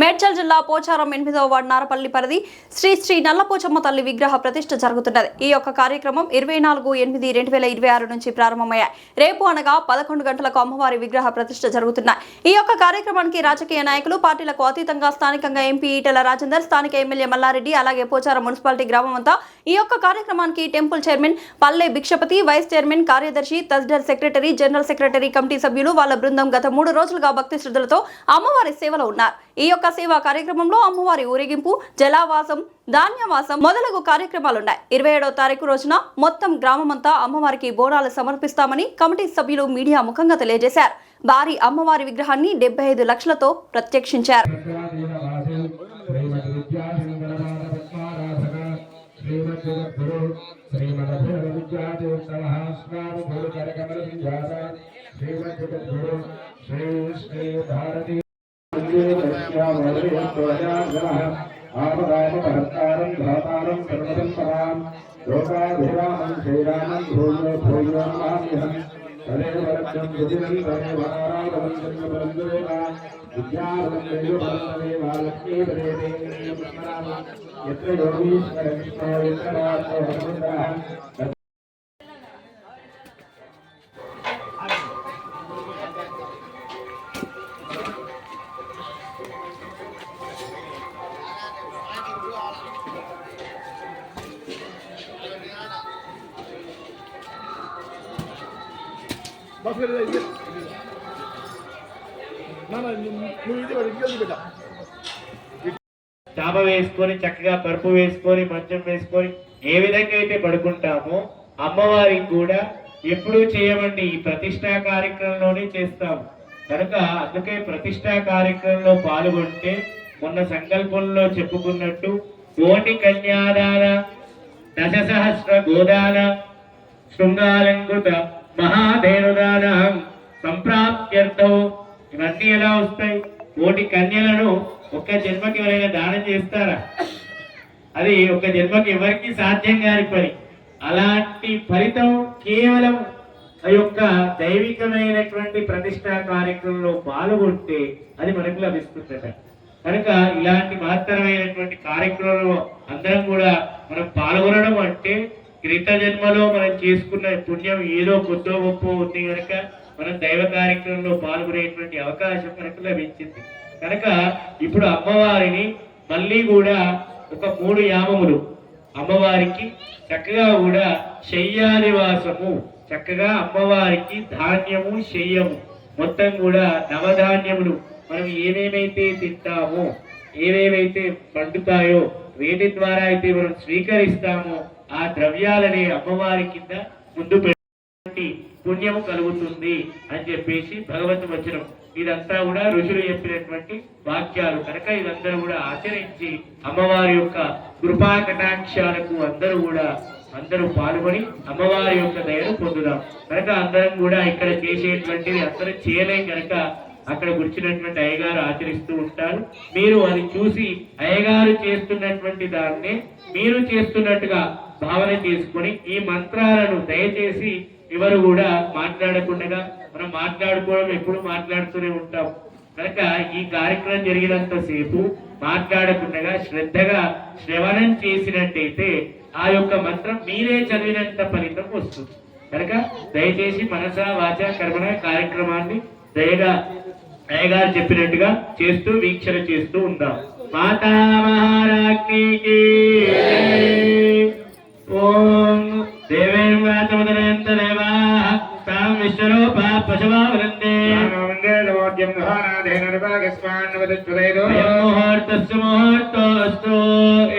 మేడ్చల్ జిల్లా పోచారం 8వ వార్డు నారపల్లి పరిధి శ్రీ శ్రీ నల్లపోచమ్మ తల్లి విగ్రహ ప్రతిష్ఠ జరుగుతున్నది. ఈ యొక్క కార్యక్రమం 24/8/2026 నుంచి ప్రారంభమయ్యాయి. రేపు అనగా 11 గంటలకు అమ్మవారి విగ్రహ ప్రతిష్ఠ జరుగుతున్నాయి. ఈ యొక్క కార్యక్రమానికి రాజకీయ నాయకులు, పార్టీలకు అతీతంగా స్థానికంగా ఎంపీ ఈటెల రాజేందర్, స్థానిక ఎమ్మెల్యే మల్లారెడ్డి, అలాగే పోచారం మున్సిపాలిటీ గ్రామం అంతా ఈ యొక్క కార్యక్రమానికి టెంపుల్ చైర్మన్ పల్లె భిక్షపతి, వైస్ చైర్మన్, కార్యదర్శి, తహసీల్దార్ సెక్రటరీ, జనరల్ సెక్రటరీ, కమిటీ సభ్యులు వాళ్ళ బృందం గత 3 రోజులుగా భక్తి శ్రద్ధలతో అమ్మవారి సేవలో ఉన్నారు. ఈ యొక్క సేవా కార్యక్రమంలో అమ్మవారి ఊరేగింపు, జలావాసం, ధాన్యవాసం మొదలగు కార్యక్రమాలున్నాయి. 27వ తారీఖు రోజున మొత్తం గ్రామమంతా అమ్మవారికి బోనాలు సమర్పిస్తామని కమిటీ సభ్యులు మీడియా ముఖంగా తెలియజేశారు. భారీ అమ్మవారి విగ్రహాన్ని 75 లక్షలతో ప్రత్యక్షించారు. ఆపదాపహర్తారం ధాతారం సర్వదంపరాం లోకాభిరామం శ్రీరామం భూయో భూయో నమామ్యహం తదేవరక్షం సుదినం తదేవరారాధనం జన్మపరందేవ విద్యావరం దేవపరందేవ లక్ష్మీపదేవే స్మరామ యత్ర యోగీశ్వర విష్ణో యత్ర రామో హనుమంతః. చాప వేసుకొని చక్కగా పరుపు వేసుకొని మంచం వేసుకొని ఏ విధంగా అయితే పడుకుంటామో అమ్మవారికి కూడా ఎప్పుడూ చేయమండి ఈ ప్రతిష్టా కార్యక్రమంలోనే చేస్తాము కనుక అందుకే ప్రతిష్టా కార్యక్రమంలో పాల్గొంటే మొన్న సంకల్పంలో చెప్పుకున్నట్టు కోటి కన్యాదాన దశసహస్ర గోదాన శృంగాలంకృత మహాధేనుదానం సంప్రాప్త్యర్థం. ఇవన్నీ ఎలా వస్తాయి? కోటి కన్యలను ఒక్క జన్మకి ఎవరైనా దానం చేస్తారా? అది ఒక జన్మకి ఎవరికి సాధ్యం కాని పని. అలాంటి ఫలితం కేవలం ఆ యొక్క దైవికమైనటువంటి ప్రతిష్టా కార్యక్రమంలో పాల్గొంటే అది మనకు లభిస్తుందట. కనుక ఇలాంటి మహత్తరమైనటువంటి కార్యక్రమంలో అందరం కూడా మనం పాల్గొనడం అంటే క్రిత జన్మలో మనం చేసుకున్న పుణ్యం ఏదో కొద్దో గొప్ప ఉంది కనుక మనం దైవ కార్యక్రమంలో పాల్గొనేటువంటి అవకాశం మనకు లభించింది. కనుక ఇప్పుడు అమ్మవారిని మళ్ళీ కూడా ఒక 3 యామములు అమ్మవారికి చక్కగా కూడా శయ్యానివాసము, చక్కగా అమ్మవారికి ధాన్యము, శయ్యము మొత్తం కూడా నవధాన్యములు మనం ఏమేమైతే తింటామో, ఏమేమైతే పండుతాయో, వేటి ద్వారా అయితే మనం స్వీకరిస్తామో ఆ ద్రవ్యాలని అమ్మవారి కింద ముందు పెట్టి పుణ్యము కలుగుతుంది అని చెప్పేసి భగవంతు వచనం. ఇదంతా కూడా ఋషులు చెప్పినటువంటి వాక్యాలు కనుక ఇదందరూ కూడా ఆచరించి అమ్మవారి యొక్క కృపా కటాక్షాలకు అందరూ పాల్గొని అమ్మవారి యొక్క దయను పొందుదాం. కనుక అందరం కూడా ఇక్కడ చేసేటువంటిది అందరూ చేయలేం కనుక అక్కడ కూర్చున్నటువంటి అయ్యగారు ఆచరిస్తూ ఉంటారు. మీరు అది చూసి అయ్యగారు చేస్తున్నటువంటి దాన్ని మీరు చేస్తున్నట్టుగా భావన చేసుకొని ఈ మంత్రాలను దయచేసి ఎవరు కూడా మాట్లాడకుండా, మనం మాట్లాడుకోవడం ఎప్పుడు మాట్లాడుతూనే ఉంటాం కనుక ఈ కార్యక్రమం జరిగినంతసేపు మాట్లాడకుండా శ్రద్ధగా శ్రవణం చేసినట్టయితే ఆ యొక్క మంత్రం మీరే చదివినంత ఫలితం వస్తుంది. కనుక దయచేసి మనస వాచ కర్మణ కార్యక్రమాన్ని దయగా అయ్యగారు చెప్పినట్టుగా చేస్తూ వీక్షణ చేస్తూ ఉందాం. మాతా మహారాజ్ఞికి ఓం దేవేం వాచమదనంత దేవా తాం విశ్వరూపా పశవా వదంతే మంగళవాద్యం మహానాదేన నిర్భాగస్వాన్నవదచ్చుదైదో ముహూర్తస్య ముహూర్తోస్తు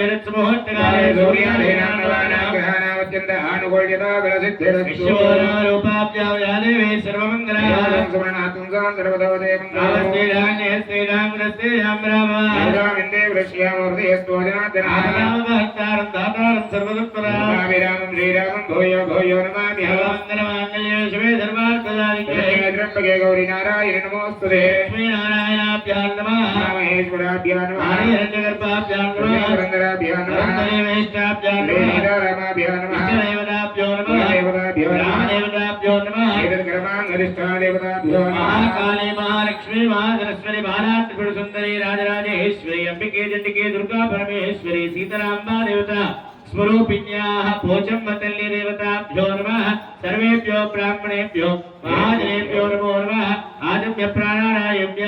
ఏరత్స ముహూర్తకాలే సూర్యాదేనాన్నవానాగ్రహానావత్యంత ఆనుకూల్యతా విలసిద్ధిరస్తు విశ్వరూపాభ్యాదేవే సర్వమంగళాయం సువర్ణాత్మం సర్వదవదే మంగళావస్తేధాన్యే శ్రీరామగ్రస్తేజాం రామ శ్రీరామిందే వృష్యామూర్తియస్త్వజనార్దనాథ భక్తారం దాతారం సర్వదుఃఖరాం రామం శ్రీరామం భూయో భూయో నమామ్యహం మంగళమాంగళ్యే శివే ధర్మార్థదాయికే త్ర్యంబకే గౌరీ నారాయణ నమోస్తుతే లక్ష్మీ నారాయణాభ్యాం నమః మహేశ్వరాభ్యాం నమః హిరణ్యగర్భాభ్యాం నమః పురంధరాభ్యాం నమః దేవేష్టాభ్యాం నమః రామాభ్యాం నమః దేవతాభ్యో నమః రామదేవతాభ్యో నమః ఏతద్గ్రమాంగరిష్ఠా దేవతాభ్యో నమః మహాకాళీ మహాలక్ష్మీ మహాసరస్వతి బాలాత్రిపుర సుందరి రాజరాజేశ్వరి అంబికే చండికే దుర్గా పరమేశ్వరి సీతారాంబా దేవత స్వరూపిణ్యాః పోచమ్మ తల్లి దేవతాభ్యో నమః సర్వేభ్యో బ్రాహ్మణేభ్యో మహాజనేభ్యో నమో నమః ఆదిత్య ప్రాణాయామ్య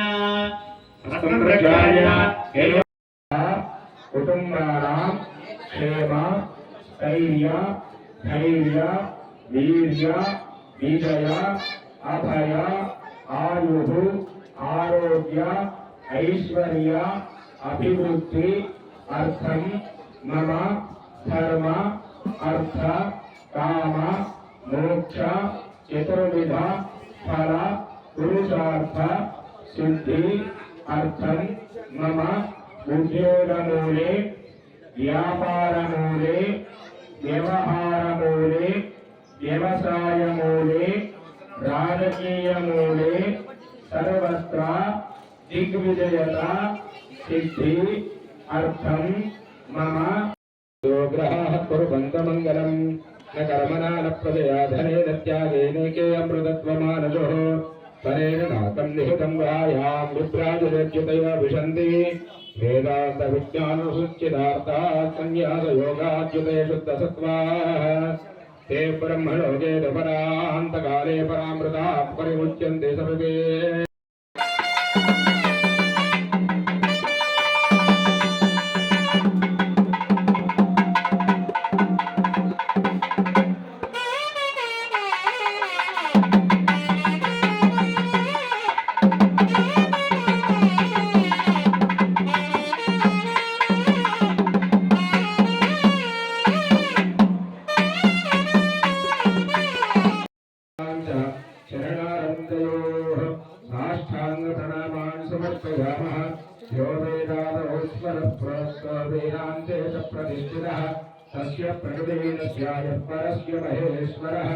కుటుంబానాం క్షేమ స్థైర్య ధైర్య వీర్య విజయ అభయ ఆయు ఆరోగ్య ఐశ్వర్య అభివృద్ధి అర్థం మమ ధర్మ అర్థ కామ మోక్ష చతుర్విధ ఫల పురుషార్థ సిద్ధి అర్థం మమ ఉద్యోగమూలే వ్యాపారమూలే వ్యవహారమూలే వ్యవసాయమూలే రాజకీయమూలే సర్వత్ర దిగ్విజయత సిద్ధి అర్థం మమ గ్రహాः కుర్వంతమంగళం న కర్మణా న ప్రజయా ధనేన త్యాగేనైకే అమృతత్వమానజోః పరేణ నాకం నిహితం గాయాం విభ్రాజరేజ్యుతయ విశంతి వేదాంత విజ్ఞానసుచ్చిదార్థా సన్యాసయోగాద్యుతయ శుద్ధసత్వాः ते ब्रह्मलोके परान्तकाले परामृताः परिमुच्यन्ते सर्वे शरणारन्दयोः साष्टाङ्गप्रणामान् समर्पयामः यो वेदादौस्मरप्रोक्तवेदान्ते च प्रतिष्ठितः तस्य प्रकृतिवीरस्याय परस्य महेश्वरः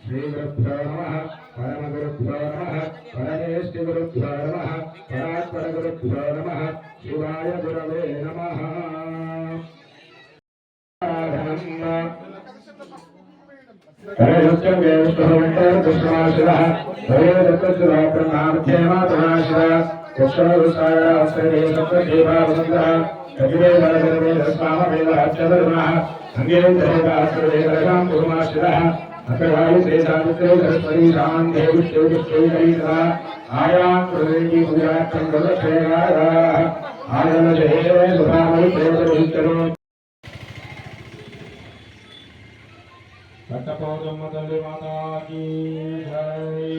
श्रीगुरुभ्यो नमः परमगुरुभ्यो नमः परमेष्टिगुरुभ्यो नमः परात्परगुरुभ्यो नमः शिवाय गुरवे नमः पट्टपोदम्म तल्ली माता की जय।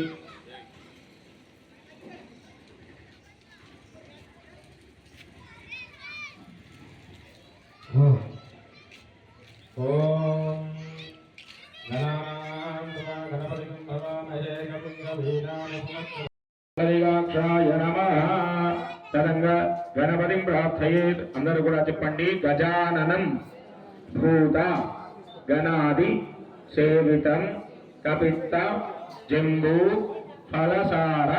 ओम गणपतिं भवामहे कविं कवीनामुपमश्रयाय नमः। तदंग गणपतिं प्रार्थयेत् अंदरू कूडा चेप्पंడి गजाननं भूत गणादि सेवितं कपित्त जम्बू फलसार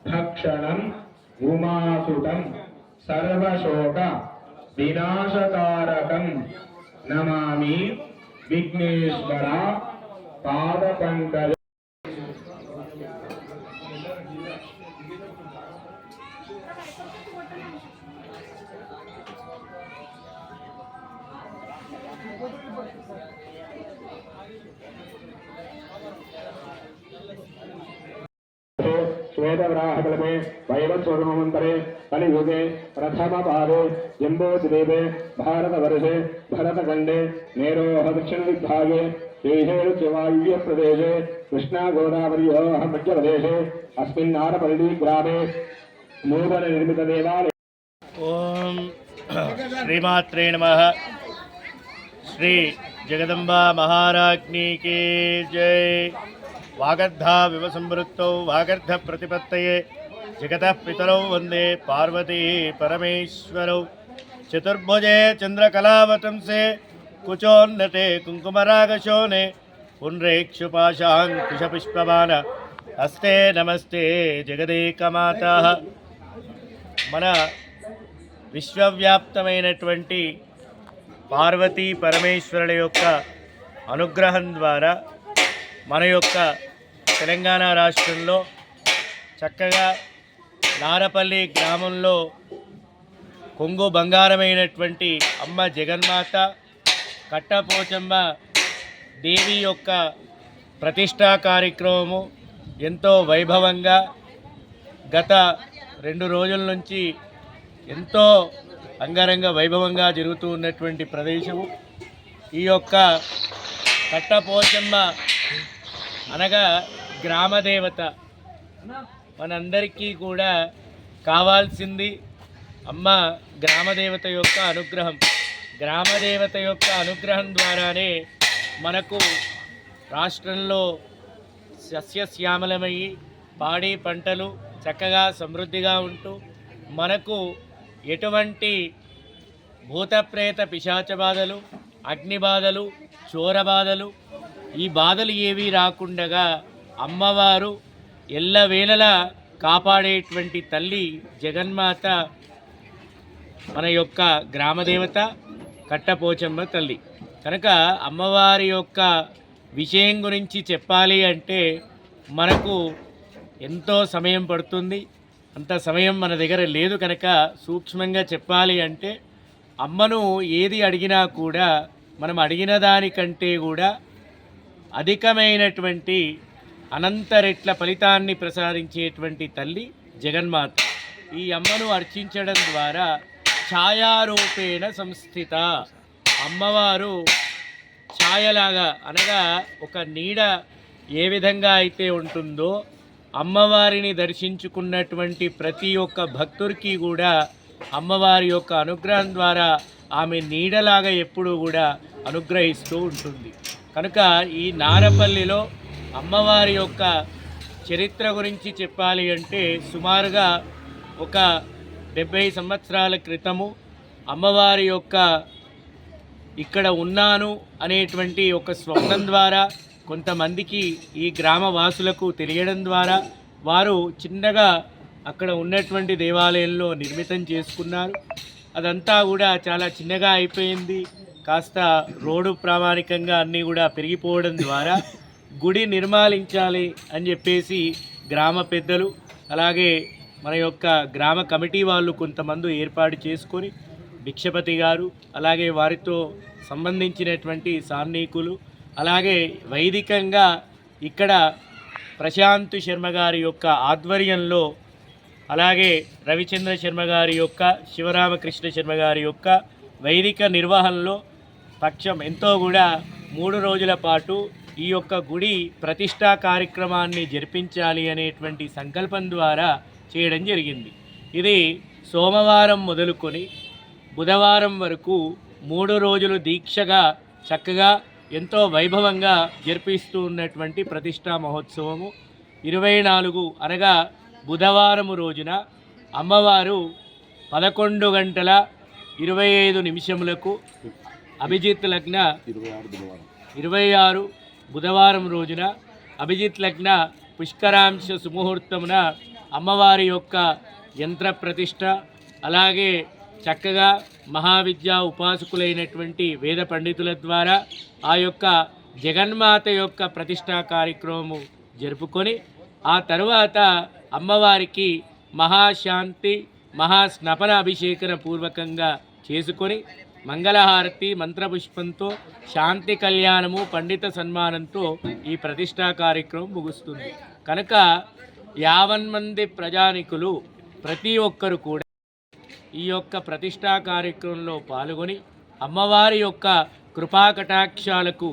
भक्षणं उमासुतं सर्वशोक विनाशकारकं नमामि विघ्नेश्वर पादपंकज। श्वेतवराहकल्पे वैवस्वतमन्तरे कलियुगे प्रथमपादे जम्बूद्वीपे भारतवर्षे भरतखण्डे मेरोः दक्षिणदिग्भागे श्रीशैलवायुव्यप्रदेशे कृष्णागोदावर्योः मध्यप्रदेशे अस्मिन् नारपल्ली ग्रामे नूतननिर्मितदेवालये। ओम श्रीमात्रे नमः। श्री जगदम्बा महाराज्ञी की जय। वागर्धा विवसंवृत्तौ वागर्ध प्रतिपत्तये जगतः पितरौ वंदे पार्वती परमेश्वरौ। चतुर्भुजे चंद्रकलावतंसे कुचोन्नते कुंकुमरागशोने पुण्ड्रेक्षुपाशाङ्कुशपुष्पमान हस्ते नमस्ते जगदेकमाता। మన విశ్వవ్యాప్తమైనటువంటి పార్వతీ పరమేశ్వరుల యొక్క అనుగ్రహం ద్వారా మన యొక్క తెలంగాణ రాష్ట్రంలో చక్కగా నారపల్లి గ్రామంలో కొంగు బంగారమైనటువంటి అమ్మ జగన్మాత కట్టపోచమ్మ దేవి యొక్క ప్రతిష్టా కార్యక్రమము ఎంతో వైభవంగా గత 2 రోజుల నుంచి ఎంతో అంగరంగ వైభవంగా జరుగుతూ ఉన్నటువంటి ప్రదేశము. ఈ యొక్క కట్టపోచమ్మ అనగా గ్రామదేవత. మనందరికీ కూడా కావాల్సింది అమ్మ గ్రామదేవత యొక్క అనుగ్రహం. గ్రామదేవత యొక్క అనుగ్రహం ద్వారానే మనకు రాష్ట్రంలో సస్యశ్యామలమయ్యి పాడి పంటలు చక్కగా సమృద్ధిగా ఉంటూ మనకు ఎటువంటి భూతప్రేత పిశాచ బాధలు, అగ్ని బాధలు, చోర బాధలు, ఈ బాధలు ఏవీ రాకుండగా అమ్మవారు ఎల్లవేళలా కాపాడేటువంటి తల్లి జగన్మాత మన యొక్క గ్రామదేవత కట్టపోచమ్మ తల్లి. కనుక అమ్మవారి యొక్క విషయం గురించి చెప్పాలి అంటే మనకు ఎంతో సమయం పడుతుంది. అంత సమయం మన దగ్గర లేదు. కనుక సూక్ష్మంగా చెప్పాలి అంటే అమ్మను ఏది అడిగినా కూడా మనం అడిగిన దానికంటే కూడా అధికమైనటువంటి అనంత రెట్ల ఫలితాన్ని ప్రసాదించేటువంటి తల్లి జగన్మాత. ఈ అమ్మను అర్చించడం ద్వారా ఛాయారూపేణ సంస్థిత, అమ్మవారు ఛాయలాగా అనగా ఒక నీడ ఏ విధంగా అయితే ఉంటుందో అమ్మవారిని దర్శించుకున్నటువంటి ప్రతి ఒక్క భక్తుడికి కూడా అమ్మవారి యొక్క అనుగ్రహం ద్వారా ఆమె నీడలాగా ఎప్పుడూ కూడా అనుగ్రహిస్తూ ఉంటుంది. కనుక ఈ నారపల్లిలో అమ్మవారి యొక్క చరిత్ర గురించి చెప్పాలి అంటే సుమారుగా ఒక 70 సంవత్సరాల క్రితము అమ్మవారి యొక్క ఇక్కడ ఉన్నాను అనేటువంటి ఒక స్వప్నం ద్వారా కొంతమందికి ఈ గ్రామ వాసులకు తెలియడం ద్వారా వారు చిన్నగా అక్కడ ఉన్నటువంటి దేవాలయంలో నిర్మితం చేసుకున్నారు. అదంతా కూడా చాలా చిన్నగా అయిపోయింది. కాస్త రోడ్డు ప్రామాణికంగా అన్నీ కూడా పెరిగిపోవడం ద్వారా గుడి నిర్మాలించాలి అని చెప్పేసి గ్రామ పెద్దలు అలాగే మన యొక్క గ్రామ కమిటీ వాళ్ళు కొంతమంది ఏర్పాటు చేసుకొని భిక్షపతి గారు అలాగే వారితో సంబంధించినటువంటి సాన్నికులు అలాగే వైదికంగా ఇక్కడ ప్రశాంత్ శర్మ గారి యొక్క ఆధ్వర్యంలో అలాగే రవిచంద్ర శర్మ గారి యొక్క శివరామకృష్ణ శర్మ గారి యొక్క వైదిక నిర్వహణలో పక్షం ఎంతో కూడా 3 రోజుల పాటు ఈ యొక్క గుడి ప్రతిష్టా కార్యక్రమాన్ని జరిపించాలి అనేటువంటి సంకల్పం ద్వారా చేయడం జరిగింది. ఇది సోమవారం మొదలుకొని బుధవారం వరకు 3 రోజులు దీక్షగా చక్కగా ఎంతో వైభవంగా జరిపిస్తూ ఉన్నటువంటి ప్రతిష్టా మహోత్సవము. 24 అనగా బుధవారం రోజున అమ్మవారు 11:25 అభిజిత్ లగ్న 26 బుధవారం రోజున అభిజిత్ లగ్న పుష్కరాంశ సుముహూర్తమున అమ్మవారి యొక్క యంత్ర ప్రతిష్ట అలాగే చక్కగా మహావిద్యా ఉపాసకులైనటువంటి వేద పండితుల ద్వారా ఆ యొక్క జగన్మాత యొక్క ప్రతిష్టా కార్యక్రమము జరుపుకొని ఆ తరువాత అమ్మవారికి మహాశాంతి మహాస్నపన అభిషేకన పూర్వకంగా చేసుకొని మంగళహారతి మంత్రపుష్పంతో శాంతి కళ్యాణము పండిత సన్మానంతో ఈ ప్రతిష్టా కార్యక్రమం ముగుస్తుంది. కనుక 50 మంది ప్రజానికులు ప్రతి ఒక్కరు కూడా ఈ యొక్క ప్రతిష్టా కార్యక్రమంలో పాల్గొని అమ్మవారి యొక్క కృపాకటాక్షాలకు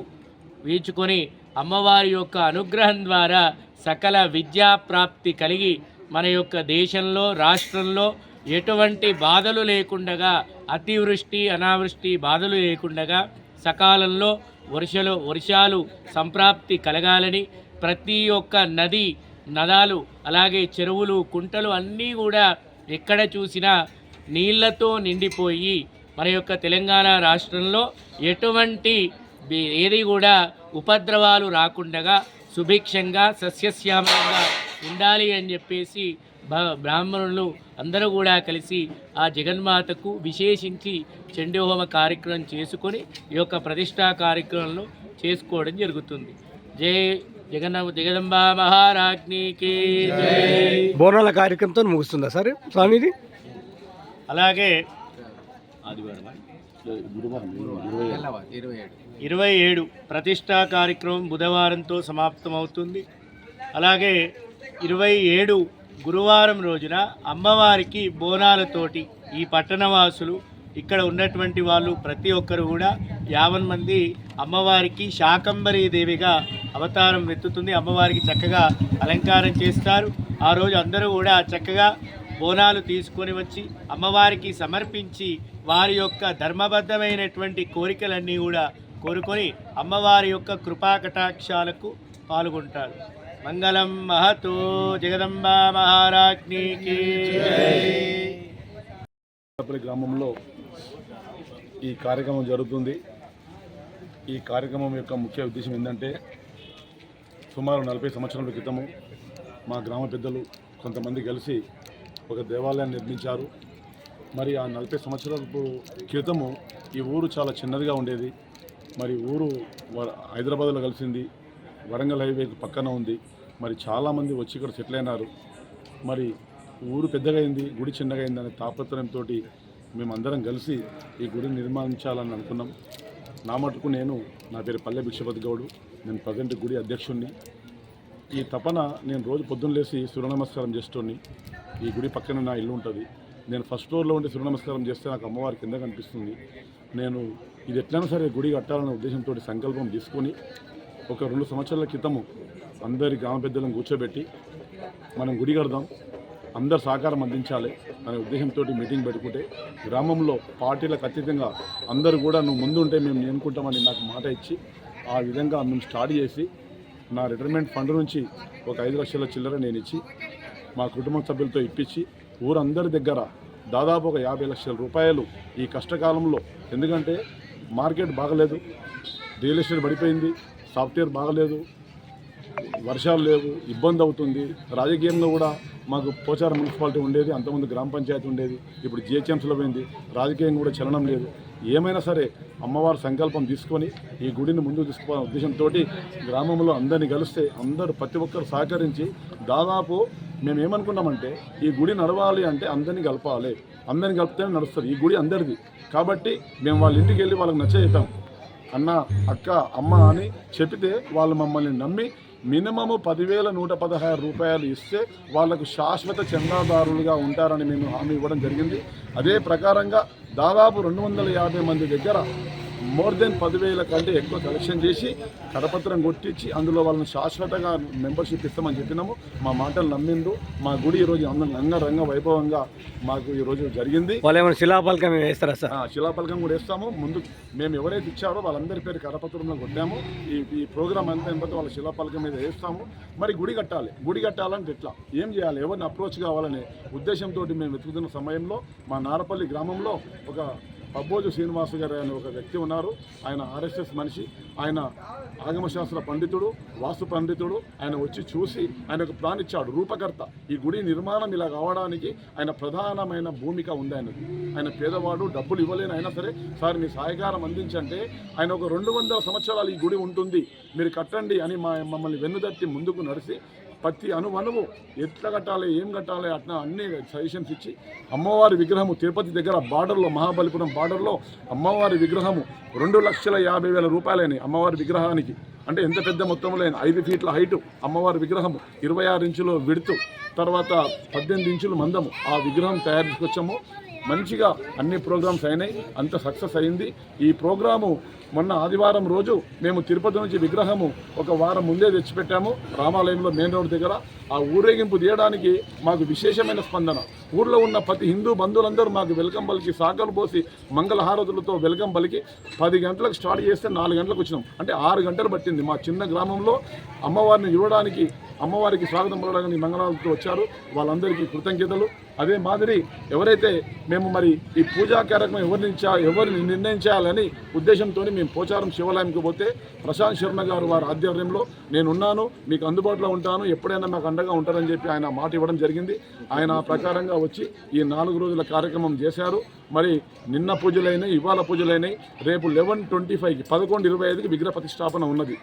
వీచుకొని అమ్మవారి యొక్క అనుగ్రహం ద్వారా సకల విద్యా ప్రాప్తి కలిగి మన యొక్క దేశంలో రాష్ట్రంలో ఎటువంటి బాధలు లేకుండగా అతివృష్టి అనావృష్టి బాధలు లేకుండగా సకాలంలో వర్షాలు సంప్రాప్తి కలగాలని ప్రతి ఒక్క నది నదాలు అలాగే చెరువులు కుంటలు అన్నీ కూడా ఎక్కడ చూసినా నీళ్లతో నిండిపోయి మన యొక్క తెలంగాణ రాష్ట్రంలో ఎటువంటి ఏది కూడా ఉపద్రవాలు రాకుండగా సుభిక్షంగా సస్యశ్యామలంగా ఉండాలి అని చెప్పేసి బ్రాహ్మణులు అందరూ కూడా కలిసి ఆ జగన్మాతకు విశేషించి చండీహోమ కార్యక్రమం చేసుకొని ఈ యొక్క ప్రతిష్టా కార్యక్రమంలో చేసుకోవడం జరుగుతుంది. జై జగదంబా మహారాజ్ఞికి జై. బోనాల కార్యక్రమంతో ముగుస్తుందా సార్ స్వామిది? అలాగే 27 ప్రతిష్టా కార్యక్రమం బుధవారంతో సమాప్తమవుతుంది. అలాగే 27 గురువారం రోజున అమ్మవారికి బోనాలతోటి ఈ పట్టణవాసులు ఇక్కడ ఉన్నటువంటి వాళ్ళు ప్రతి ఒక్కరు కూడా 50 మంది అమ్మవారికి శాకంబరీ దేవిగా అవతారం ఎత్తుతుంది. అమ్మవారికి చక్కగా అలంకారం చేస్తారు. ఆ రోజు అందరూ కూడా చక్కగా బోనాలు తీసుకొని వచ్చి అమ్మవారికి సమర్పించి వారి యొక్క ధర్మబద్ధమైనటువంటి కోరికలన్నీ కూడా కోరుకొని అమ్మవారి యొక్క కృపా కటాక్షాలకు పాల్గొంటారు. మంగళం మహతో జగదంబా మహారాజ్ఞికి గ్రామంలో ఈ కార్యక్రమం జరుగుతుంది. ఈ కార్యక్రమం యొక్క ముఖ్య ఉద్దేశం ఏంటంటే సుమారు 40 సంవత్సరాల క్రితము మా గ్రామ పెద్దలు కొంతమంది కలిసి ఒక దేవాలయాన్ని నిర్మించారు. మరి ఆ 40 సంవత్సరాల క్రితము ఈ ఊరు చాలా చిన్నదిగా ఉండేది. మరి ఊరు హైదరాబాద్లో కలిసింది, వరంగల్ హైవేకి పక్కన ఉంది. మరి చాలామంది వచ్చి ఇక్కడ సెటిల్ అయినారు. మరి ఊరు పెద్దగా అయింది, గుడి చిన్నగా అయింది అనే తాపత్రయంతో మేమందరం కలిసి ఈ గుడిని నిర్మించాలని అనుకున్నాం. నా మటుకు నా పేరు పల్లె భిక్షపతి గౌడు, నేను ప్రజెంట్ గుడి అధ్యక్షుడిని. ఈ తపన నేను రోజు పొద్దున్న లేచి సూర్య నమస్కారం చేస్తోని. ఈ గుడి పక్కన నా ఇల్లు ఉంటుంది. నేను ఫస్ట్ ఫ్లోర్లో ఉండి సూర్య నమస్కారం చేస్తే నాకు అమ్మవారి కింద కనిపిస్తుంది. నేను ఇది ఎట్లయినా సరే గుడి కట్టాలనే ఉద్దేశంతో సంకల్పం తీసుకొని ఒక 2 సంవత్సరాల క్రితము అందరి గ్రామ పెద్దలను కూర్చోబెట్టి మనం గుడి కడదాం, అందరు సహకారం అందించాలి అనే ఉద్దేశంతో మీటింగ్ పెట్టుకుంటే గ్రామంలో పార్టీలకు అతీతంగా అందరూ కూడా నువ్వు ముందు ఉంటే మేము నేనుకుంటామని నాకు మాట ఇచ్చి ఆ విధంగా మేము స్టార్ట్ చేసి నా రిటైర్మెంట్ ఫండ్ నుంచి ఒక 5 లక్షల చిల్లర నేను ఇచ్చి మా కుటుంబ సభ్యులతో ఇప్పించి ఊరందరి దగ్గర దాదాపు ఒక 50 లక్షల రూపాయలు ఈ కష్టకాలంలో, ఎందుకంటే మార్కెట్ బాగలేదు, రియల్ ఎస్టేట్ పడిపోయింది, సాఫ్ట్వేర్ బాగలేదు, వర్షాలు లేవు, ఇబ్బంది అవుతుంది. రాజకీయంలో కూడా మాకు పోచారం మున్సిపాలిటీ ఉండేది, అంతకుముందు గ్రామ పంచాయతీ ఉండేది, ఇప్పుడు జిహెచ్ఎంసీలో పోయింది, రాజకీయం కూడా చలనం లేదు. ఏమైనా సరే అమ్మవారి సంకల్పం తీసుకొని ఈ గుడిని ముందుకు తీసుకుపోవాలనే ఉద్దేశంతో గ్రామంలో అందరినీ కలిస్తే అందరూ ప్రతి ఒక్కరు సహకరించి దాదాపు మేము ఏమనుకున్నామంటే ఈ గుడి నడవాలి అంటే అందరినీ కలపాలి, అందరినీ కలిపితేనే నడుస్తుంది. ఈ గుడి అందరిది కాబట్టి మేము వాళ్ళ ఇంటికి వెళ్ళి వాళ్ళకి నచ్చజెప్పాం. అన్న, అక్క, అమ్మ అని చెప్తే వాళ్ళు మమ్మల్ని నమ్మి మినిమము 10,116 రూపాయలు ఇస్తే వాళ్లకు శాశ్వత చందాదారులుగా ఉంటారని మేము హామీ ఇవ్వడం జరిగింది. అదే ప్రకారంగా దాదాపు 250 మంది దగ్గర మోర్ దెన్ 10,000 కంటే ఎక్కువ కలెక్షన్ చేసి కరపత్రం కొట్టించి అందులో వాళ్ళని శాశ్వతంగా మెంబర్షిప్ ఇస్తామని చెప్పినాము. మా మాటలు నమ్మిండు. మా గుడి ఈరోజు రంగ వైభవంగా మాకు ఈరోజు జరిగింది. వాళ్ళు ఏమైనా శిలాపలకం వేస్తారా సార్? శిలాపలకం కూడా వేస్తాము. ముందు మేము ఎవరైతే ఇచ్చారో వాళ్ళందరి పేరు కరపత్రంలో కొట్టాము. ఈ ప్రోగ్రామ్ అంతా అయిన వాళ్ళ శిలాపలకం మీద వేస్తాము. మరి గుడి కట్టాలి, గుడి కట్టాలంటే ఎట్లా, ఏం చేయాలి, ఎవరిని అప్రోచ్ కావాలనే ఉద్దేశంతో మేము వెతుకుతున్న సమయంలో మా నారపల్లి గ్రామంలో ఒక అబ్బోజు శ్రీనివాస గారు అనే ఒక వ్యక్తి ఉన్నారు. ఆయన ఆర్ఎస్ఎస్ మనిషి, ఆయన ఆగమశాస్త్ర పండితుడు, వాస్తు పండితుడు. ఆయన వచ్చి చూసి ఆయన ఒక ప్లాన్ ఇచ్చాడు, రూపకర్త. ఈ గుడి నిర్మాణం ఇలా కావడానికి ఆయన ప్రధానమైన భూమిక ఉంది. ఆయన పేదవాడు, డబ్బులు ఇవ్వలేని అయినా సరే సార్ మీ సహకారం అందించంటే ఆయన ఒక 200 సంవత్సరాలు ఈ గుడి ఉంటుంది, మీరు కట్టండి అని మమ్మల్ని వెన్నుదట్టి ముందుకు నడిచి ప్రతి అణువు ఎట్లా కట్టాలి, ఏం కట్టాలి అట్లా అన్ని సజెషన్స్ ఇచ్చి అమ్మవారి విగ్రహము తిరుపతి దగ్గర బార్డర్లో, మహాబలిపురం బార్డర్లో అమ్మవారి విగ్రహము 2,50,000 రూపాయలైనాయి. అమ్మవారి విగ్రహానికి అంటే ఎంత పెద్ద మొత్తంలో 5 ఫీట్ల హైటు అమ్మవారి విగ్రహము, 26 ఇంచులు విడుతు, తర్వాత 18 ఇంచులు మందము ఆ విగ్రహం తయారు చేసుకొచ్చాము. మంచిగా అన్ని ప్రోగ్రామ్స్ అయినాయి, అంత సక్సెస్ అయింది. ఈ ప్రోగ్రాము మొన్న ఆదివారం రోజు మేము తిరుపతి నుంచి విగ్రహము ఒక వారం ముందే తెచ్చిపెట్టాము. రామాలయంలో మెయిన్ రోడ్ దగ్గర ఆ ఊరేగింపు తీయడానికి మాకు విశేషమైన స్పందన. ఊర్లో ఉన్న ప్రతి హిందూ బంధువులందరూ మాకు వెల్కమ్ పలికి సాకలు పోసి మంగళహారతులతో వెల్కమ్ పలికి 10 గంటలకు స్టార్ట్ చేస్తే 4 గంటలకు వచ్చినాం. అంటే 6 గంటలు పట్టింది మా చిన్న గ్రామంలో అమ్మవారిని చూడడానికి, అమ్మవారికి స్వాగతం పలకడానికి మంగళహారతులతో వచ్చారు. వాళ్ళందరికీ కృతజ్ఞతలు. అదే మాదిరి ఎవరైతే మేము మరి ఈ పూజా కార్యక్రమం ఎవరిని నిర్ణయించాలని ఉద్దేశంతో మేము పోచారం శివాలయంకి పోతే ప్రశాంత్ శర్మ గారు వారి ఆధ్వర్యంలో నేనున్నాను, మీకు అందుబాటులో ఉంటాను, ఎప్పుడైనా నాకు అండగా ఉంటారని చెప్పి ఆయన మాట ఇవ్వడం జరిగింది. ఆయన ఆ ప్రకారంగా వచ్చి ఈ 4 రోజుల కార్యక్రమం చేశారు. మరి నిన్న పూజలైనాయి, ఇవాళ పూజలైనాయి. రేపు 11:25కి 11:25కి విగ్రహ ప్రతిష్టాపన ఉన్నది.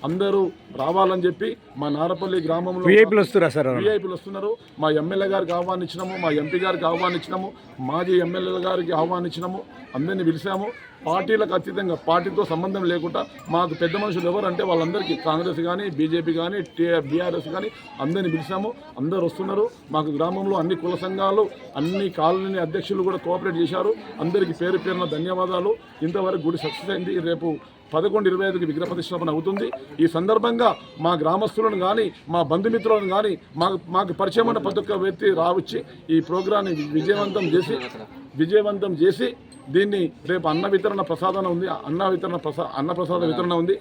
అందరూ రావాలని చెప్పి మా నారపల్లి గ్రామంలో విఐపీలు వస్తురా సార్? విఐపీలు వస్తున్నారు. మా ఎమ్మెల్యే గారికి ఆహ్వానించినాము, మా ఎంపీ గారికి ఆహ్వానించినాము, మాజీ ఎమ్మెల్యేల గారికి ఆహ్వానించినాము. అందరినీ పిలిచాము. పార్టీలకు అతీతంగా, పార్టీతో సంబంధం లేకుండా మాకు పెద్ద మనుషులు ఎవరంటే వాళ్ళందరికీ కాంగ్రెస్ కానీ, బీజేపీ కానీ, బీఆర్ఎస్ కానీ అందరినీ పిలిచాము. అందరు వస్తున్నారు. మాకు గ్రామంలో అన్ని కుల సంఘాలు, అన్ని కాలనీ అధ్యక్షులు కూడా కోఆపరేట్ చేశారు. అందరికీ పేరు పేరున ధన్యవాదాలు. ఇంతవరకు గుడి సక్సెస్ అయింది. రేపు 11:25కి విగ్రహ ప్రతిష్టాపన అవుతుంది. ఈ సందర్భంగా మా గ్రామస్తులను కానీ, మా బంధుమిత్రులను కానీ, మాకు పరిచయమైన ప్రతి ఒక్క వ్యక్తి రావచ్చి ఈ ప్రోగ్రాన్ని విజయవంతం చేసి దీన్ని రేపు అన్న వితరణ ప్రసాదం ఉంది, అన్నప్రసాద వితరణ ఉంది,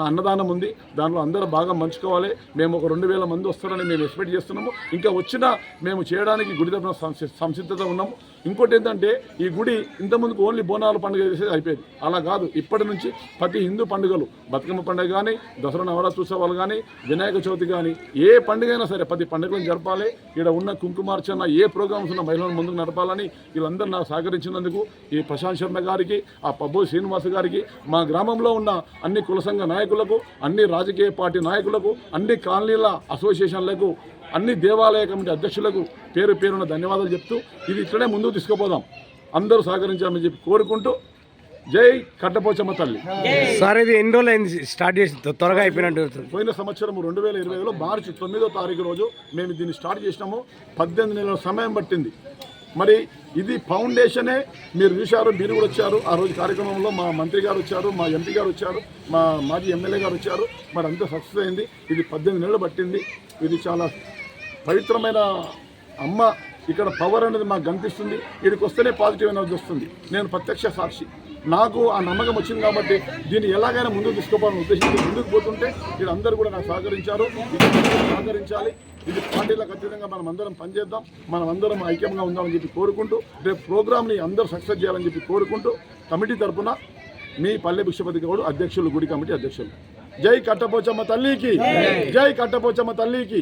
అన్నదానం ఉంది. దాంట్లో అందరూ బాగా మంచుకోవాలి. మేము ఒక 2000 మంది వస్తారని మేము ఎక్స్పెక్ట్ చేస్తున్నాము. ఇంకా వచ్చినా మేము చేయడానికి గుడి తరపున సంసిద్ధత ఉన్నాము. ఇంకోటి ఏంటంటే ఈ గుడి ఇంతకుముందుకు ఓన్లీ బోనాల పండుగ చేసేది అయిపోయింది. అలా కాదు, ఇప్పటి నుంచి ప్రతి హిందూ పండుగలు, బతుకమ్మ పండుగ కానీ, దసరా నవరాత్రి ఉత్సవాలు కానీ, వినాయక చవితి కానీ, ఏ పండుగ అయినా సరే ప్రతి పండుగలను జరపాలి. ఇక్కడ ఉన్న కుంకుమార్చన ఏ ప్రోగ్రామ్స్ ఉన్న మహిళలను ముందుకు నడపాలని వీళ్ళందరూ నాకు సహకరించినందుకు ఈ ప్రశాంత్ శర్మ గారికి, ఆ పబ్బు శ్రీనివాస్ గారికి, మా గ్రామంలో ఉన్న అన్ని కుల సంఘ నాయకులకు, అన్ని రాజకీయ పార్టీ నాయకులకు, అన్ని కాలనీల అసోసియేషన్లకు, అన్ని దేవాలయ కమిటీ అధ్యక్షులకు పేరు పేరున ధన్యవాదాలు చెప్తూ ఇది ఇక్కడే ముందుకు తీసుకుపోదాం. అందరూ సహకరించాలని చెప్పి కోరుకుంటూ జై కట్టపోచమ్మ తల్లి. సార్ ఇది ఎన్ని రోజులు అయింది స్టార్ట్ చేసి త్వరగా అయిపోయినట్టు? పోయిన సంవత్సరం 2020లో మార్చి 9వ తారీఖు రోజు మేము దీన్ని స్టార్ట్ చేసినాము. 18 నెలల సమయం పట్టింది. మరి ఇది ఫౌండేషనే మీరు చూశారు, మీరు కూడా వచ్చారు. ఆ రోజు కార్యక్రమంలో మా మంత్రి గారు వచ్చారు, మా ఎంపీ గారు వచ్చారు, మా మాజీ ఎమ్మెల్యే గారు వచ్చారు. మరి అంతా సక్సెస్ అయింది. ఇది 18 నెలలు పట్టింది. ఇది చాలా పవిత్రమైన అమ్మ. ఇక్కడ పవర్ అనేది మాకు కనిపిస్తుంది. ఇక్కడికి వస్తేనే పాజిటివ్ ఎనర్జీ వస్తుంది. నేను ప్రత్యక్ష సాక్షి. నాకు ఆ నమ్మకం వచ్చింది కాబట్టి దీన్ని ఎలాగైనా ముందుకు తీసుకోవాలని ఉద్దేశించి ముందుకు పోతుంటే వీళ్ళందరూ కూడా నాకు సహకరించారు. సహకరించాలి. ఇది పార్టీలకు అతీతంగా మనం అందరం పనిచేద్దాం, మనం అందరం ఐక్యంగా ఉందామని చెప్పి కోరుకుంటూ రేపు ప్రోగ్రామ్ని అందరూ సక్సెస్ చేయాలని చెప్పి కోరుకుంటూ కమిటీ తరఫున మీ పల్లె భిక్షపతి గౌడ్ అధ్యక్షులు, గుడి కమిటీ అధ్యక్షులు. జై కట్టపోచమ్మ తల్లికి, జై కట్టపోచమ్మ తల్లికి.